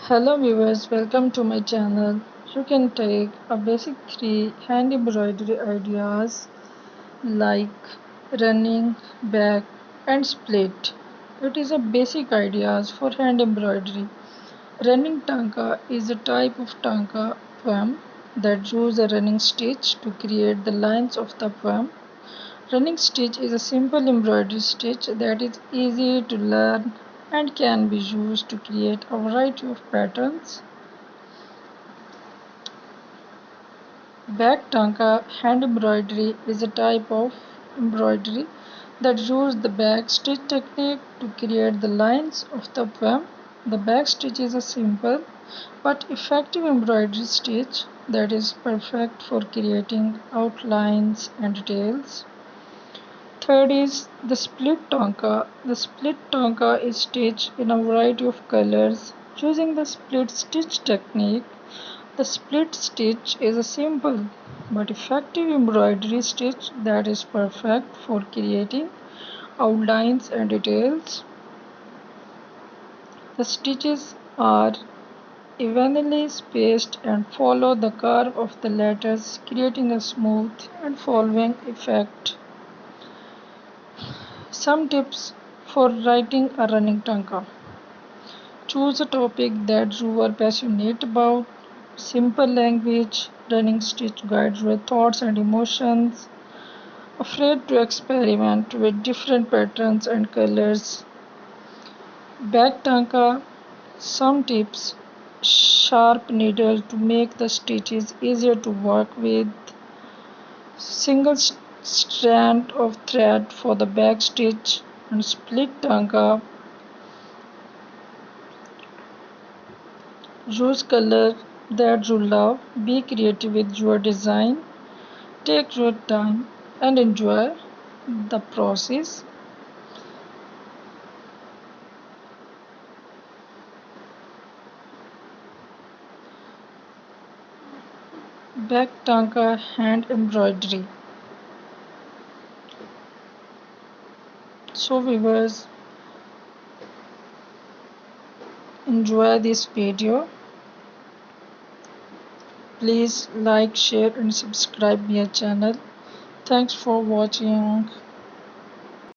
Hello viewers, welcome to my channel. You can take a basic 3 hand embroidery ideas like running, back and split. It is a basic ideas for hand embroidery. Running tanka is a type of tanka poem that uses a running stitch to create the lines of the poem. Running stitch is a simple embroidery stitch that is easy to learn and can be used to create a variety of patterns. Back tanka hand embroidery is a type of embroidery that uses the back stitch technique to create the lines of the poem. The back stitch is a simple but effective embroidery stitch that is perfect for creating outlines and details. Third is the split tanka. The split tanka is stitched in a variety of colors using the split stitch technique. The split stitch is a simple but effective embroidery stitch that is perfect for creating outlines and details. The stitches are evenly spaced and follow the curve of the letters, creating a smooth and following effect. Some tips for writing a running tanka. Choose a topic that you are passionate about. Simple language, running stitch guides your thoughts and emotions. Afraid to experiment with different patterns and colors. Back tanka, some tips. Sharp needle to make the stitches easier to work with. Single strand of thread for the back stitch. And split tanka. Use color that you love. Be creative with your design. Take your time and enjoy the process. Back tanka hand embroidery. So viewers, enjoy this video. Please like, share and subscribe my channel. Thanks for watching.